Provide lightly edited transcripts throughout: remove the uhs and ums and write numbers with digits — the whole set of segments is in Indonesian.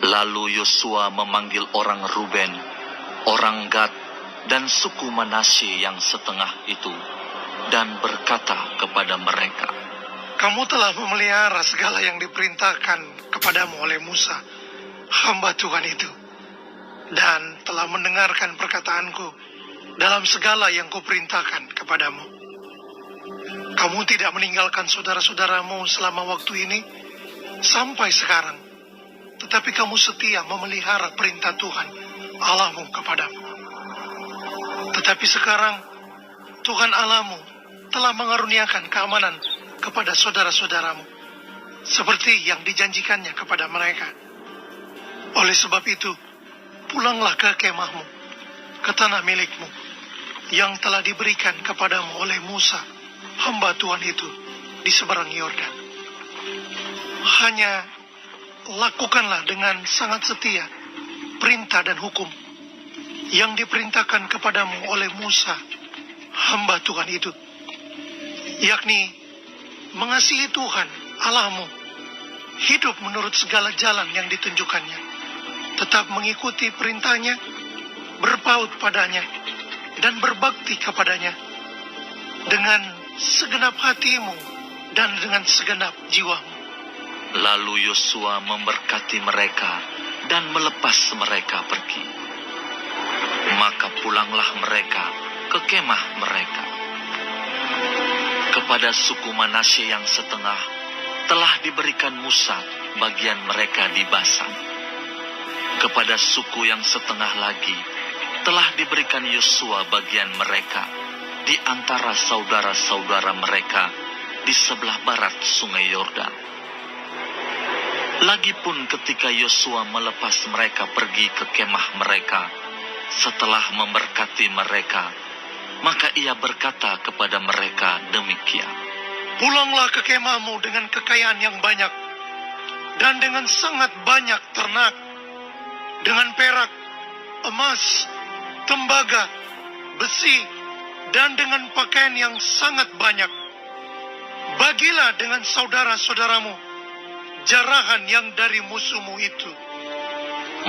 Lalu Yosua memanggil orang Ruben, orang Gad, dan suku Manasye yang setengah itu, dan berkata kepada mereka, "Kamu telah memelihara segala yang diperintahkan kepadamu oleh Musa, hamba Tuhan itu, dan telah mendengarkan perkataanku dalam segala yang kuperintahkan kepadamu. Kamu tidak meninggalkan saudara-saudaramu selama waktu ini sampai sekarang, tetapi kamu setia memelihara perintah Tuhan Allahmu kepadamu. Tetapi sekarang Tuhan Allahmu telah mengaruniakan keamanan kepada saudara-saudaramu, seperti yang dijanjikannya kepada mereka. Oleh sebab itu, pulanglah ke kemahmu, ke tanah milikmu, yang telah diberikan kepadamu oleh Musa, hamba Tuhan itu, di seberang Yordan. Hanya lakukanlah dengan sangat setia perintah dan hukum yang diperintahkan kepadamu oleh Musa, hamba Tuhan itu, yakni mengasihi Tuhan Allahmu, hidup menurut segala jalan yang ditunjukkannya, tetap mengikuti perintahnya, berpaut padanya, dan berbakti kepadanya dengan segenap hatimu dan dengan segenap jiwamu." Lalu Yosua memberkati mereka dan melepas mereka pergi. Maka pulanglah mereka ke kemah mereka. Kepada suku Manasye yang setengah telah diberikan Musa bagian mereka di Basan. Kepada suku yang setengah lagi telah diberikan Yosua bagian mereka di antara saudara-saudara mereka di sebelah barat sungai Yordan. Lagipun ketika Yosua melepas mereka pergi ke kemah mereka, setelah memberkati mereka, maka ia berkata kepada mereka demikian, "Pulanglah ke kemahmu dengan kekayaan yang banyak, dan dengan sangat banyak ternak, dengan perak, emas, tembaga, besi, dan dengan pakaian yang sangat banyak. Bagilah dengan saudara-saudaramu jarahan yang dari musuhmu itu."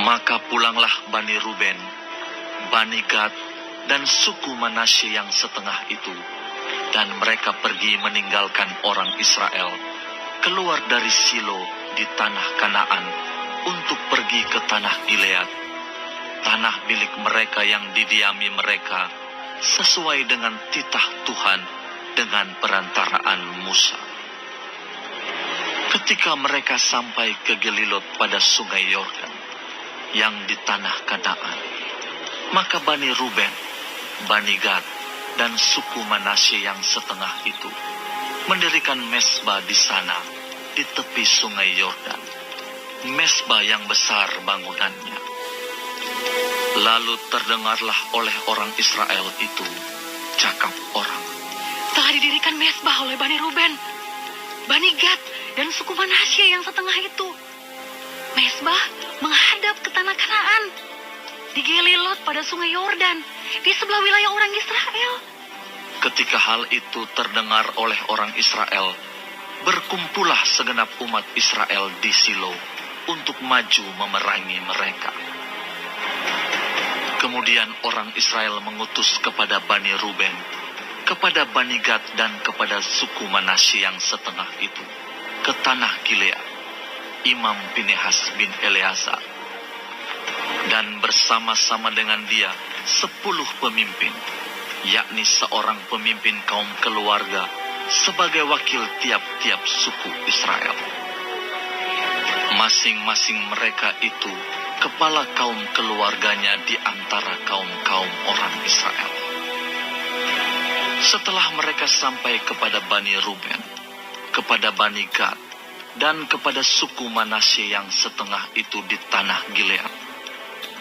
Maka pulanglah Bani Ruben, Bani Gad, dan suku Manasye yang setengah itu, dan mereka pergi meninggalkan orang Israel, keluar dari Silo di tanah Kanaan, untuk pergi ke tanah Gilead, tanah milik mereka yang didiami mereka, sesuai dengan titah Tuhan dengan perantaraan Musa. Ketika mereka sampai ke Gelilot pada sungai Yordan, yang di tanah Kanaan, maka Bani Ruben, Bani Gad, dan suku Manasye yang setengah itu mendirikan mesbah di sana, di tepi sungai Yordan, mesbah yang besar bangunannya. Lalu terdengarlah oleh orang Israel itu cakap orang, "Telah didirikan mesbah oleh Bani Ruben, Bani Gad, dan suku Manasye yang setengah itu. Mesbah menghadap ke tanah Kanaan, di Gelilot pada sungai Yordan, di sebelah wilayah orang Israel." Ketika hal itu terdengar oleh orang Israel, berkumpullah segenap umat Israel di Silo untuk maju memerangi mereka. Kemudian orang Israel mengutus kepada Bani Ruben, kepada Bani Gad, dan kepada suku Manasye yang setengah itu, ke tanah Gilead, Imam Pinehas bin Eleazar, dan bersama-sama dengan dia 10 pemimpin, yakni seorang pemimpin kaum keluarga sebagai wakil tiap-tiap suku Israel. Masing-masing mereka itu kepala kaum keluarganya di antara kaum-kaum orang Israel. Setelah mereka sampai kepada Bani Ruben, kepada Bani Gad, dan kepada suku Manasye yang setengah itu di tanah Gilead,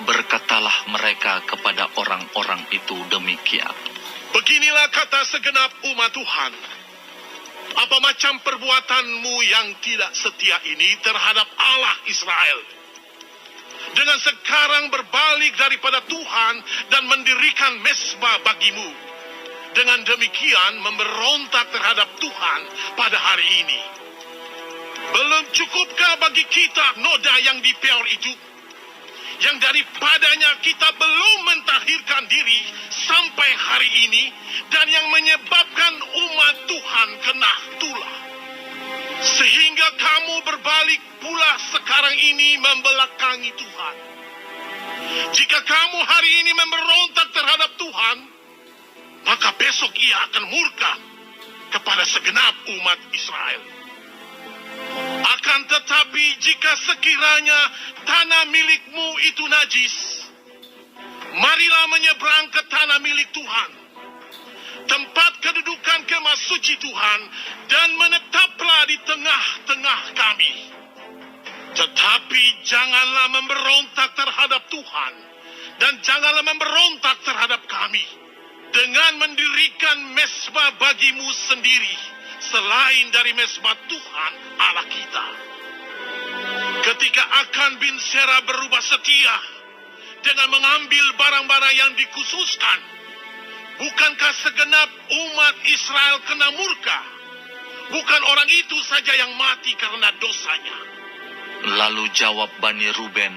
berkatalah mereka kepada orang-orang itu demikian, "Beginilah kata segenap umat Tuhan. Apa macam perbuatanmu yang tidak setia ini terhadap Allah Israel, dengan sekarang berbalik daripada Tuhan dan mendirikan mesbah bagimu, dengan demikian memberontak terhadap Tuhan pada hari ini. Belum cukupkah bagi kita noda yang di Peor itu? Yang daripadanya kita belum mentahirkan diri sampai hari ini, dan yang menyebabkan umat Tuhan kena tulah. Sehingga kamu berbalik pula sekarang ini membelakangi Tuhan. Jika kamu hari ini memberontak terhadap Tuhan, maka besok ia akan murka kepada segenap umat Israel. Akan tetapi jika sekiranya tanah milikmu itu najis, marilah menyeberang ke tanah milik Tuhan, tempat kedudukan kemah suci Tuhan, dan menetaplah di tengah-tengah kami. Tetapi janganlah memberontak terhadap Tuhan, dan janganlah memberontak terhadap kami dengan mendirikan mesbah bagimu sendiri selain dari mesbah Tuhan Allah kita. Ketika Akan bin Sera berubah setia dengan mengambil barang-barang yang dikhususkan, bukankah segenap umat Israel kena murka? Bukan orang itu saja yang mati karena dosanya. Lalu jawab Bani Ruben,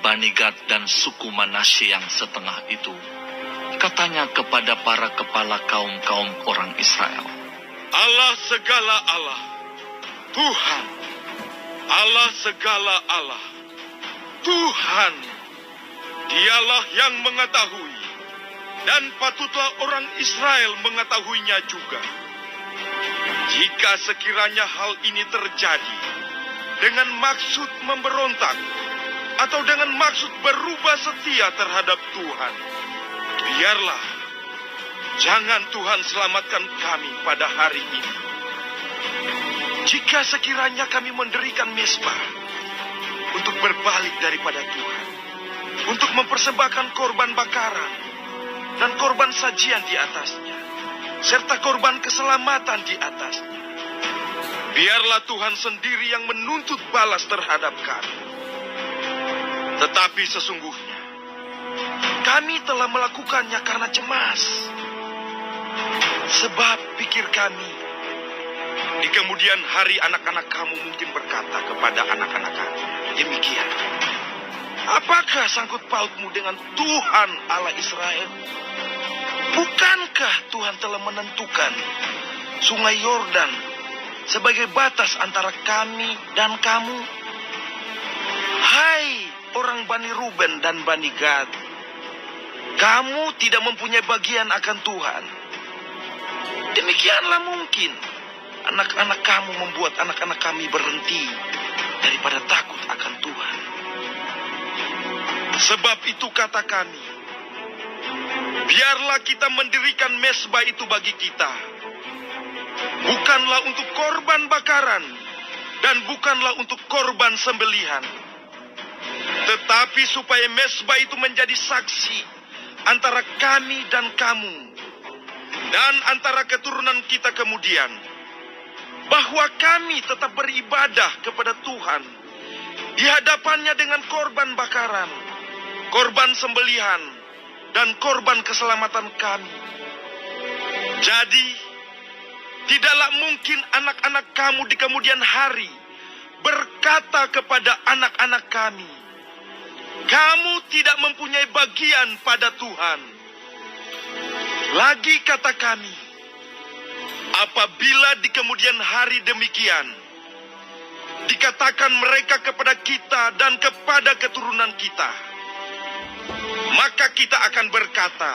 Bani Gad, dan suku Manasye yang setengah itu. Katanya kepada para kepala kaum-kaum orang Israel, Allah segala Allah, Tuhan, Allah segala Allah, Tuhan, dialah yang mengetahui, dan patutlah orang Israel mengetahuinya juga. Jika sekiranya hal ini terjadi dengan maksud memberontak atau dengan maksud berubah setia terhadap Tuhan, biarlah, jangan Tuhan selamatkan kami pada hari ini. Jika sekiranya kami mendirikan mesbah untuk berbalik daripada Tuhan, untuk mempersembahkan korban bakaran dan korban sajian di atasnya, serta korban keselamatan di atasnya, biarlah Tuhan sendiri yang menuntut balas terhadap kami. Tetapi sesungguhnya kami telah melakukannya karena cemas. Sebab pikir kami, di kemudian hari anak-anak kamu mungkin berkata kepada anak-anak kami demikian, apakah sangkut pautmu dengan Tuhan Allah Israel? Bukankah Tuhan telah menentukan sungai Yordan sebagai batas antara kami dan kamu? Hai orang Bani Ruben dan Bani Gad, kamu tidak mempunyai bagian akan Tuhan. Demikianlah mungkin anak-anak kamu membuat anak-anak kami berhenti daripada takut akan Tuhan. Sebab itu kata kami, biarlah kita mendirikan mesbah itu bagi kita, bukanlah untuk korban bakaran dan bukanlah untuk korban sembelihan, tetapi supaya mesbah itu menjadi saksi antara kami dan kamu, dan antara keturunan kita kemudian, bahwa kami tetap beribadah kepada Tuhan di hadapannya dengan korban bakaran, korban sembelihan, dan korban keselamatan kami. Jadi, tidaklah mungkin anak-anak kamu di kemudian hari berkata kepada anak-anak kami, kamu tidak mempunyai bagian pada Tuhan. Lagi kata kami, apabila di kemudian hari demikian, dikatakan mereka kepada kita dan kepada keturunan kita, maka kita akan berkata,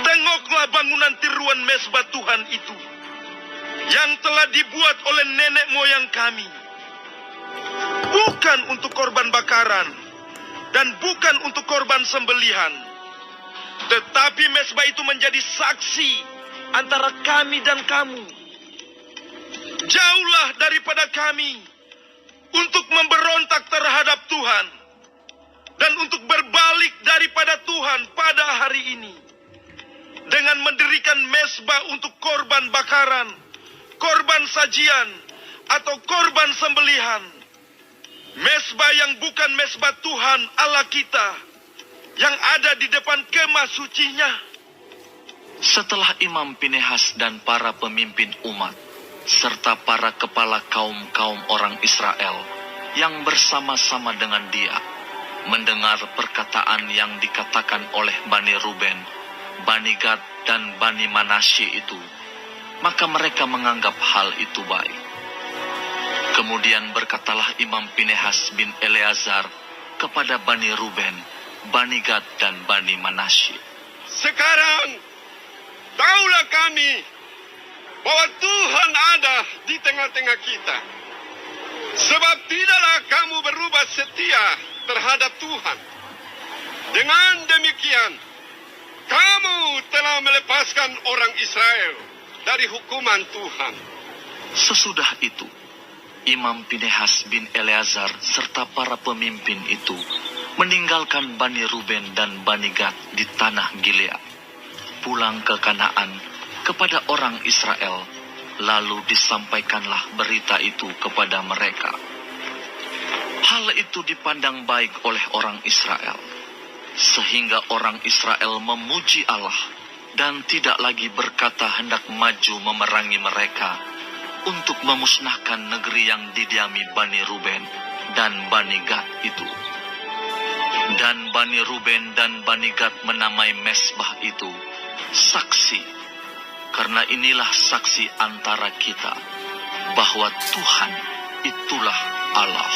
tengoklah bangunan tiruan mesbah Tuhan itu, yang telah dibuat oleh nenek moyang kami, bukan untuk korban bakaran dan bukan untuk korban sembelihan, tetapi mesbah itu menjadi saksi antara kami dan kamu. Jauhlah daripada kami untuk memberontak terhadap Tuhan dan untuk berbalik daripada Tuhan pada hari ini dengan mendirikan mesbah untuk korban bakaran, korban sajian, atau korban sembelihan. Mesbah yang bukan mesbah Tuhan Allah kita yang ada di depan kemah sucinya. Setelah Imam Pinehas dan para pemimpin umat serta para kepala kaum-kaum orang Israel yang bersama-sama dengan dia, mendengar perkataan yang dikatakan oleh Bani Ruben, Bani Gad, dan Bani Manasye itu, maka mereka menganggap hal itu baik. Kemudian berkatalah Imam Pinehas bin Eleazar kepada Bani Ruben, Bani Gad, dan Bani Manasye, Sekarang, tahulah kami bahwa Tuhan ada di tengah-tengah kita. Sebab tidaklah kamu berubah setia terhadap Tuhan. Dengan demikian, kamu telah melepaskan orang Israel dari hukuman Tuhan. Sesudah itu, Imam Pinehas bin Eleazar serta para pemimpin itu meninggalkan Bani Ruben dan Bani Gad di tanah Gilead, pulang ke Kanaan kepada orang Israel, lalu disampaikanlah berita itu kepada mereka. Hal itu dipandang baik oleh orang Israel, sehingga orang Israel memuji Allah dan tidak lagi berkata hendak maju memerangi mereka untuk memusnahkan negeri yang didiami Bani Ruben dan Bani Gad itu. Dan Bani Ruben dan Bani Gad menamai mesbah itu saksi, karena inilah saksi antara kita bahwa Tuhan itulah Allah.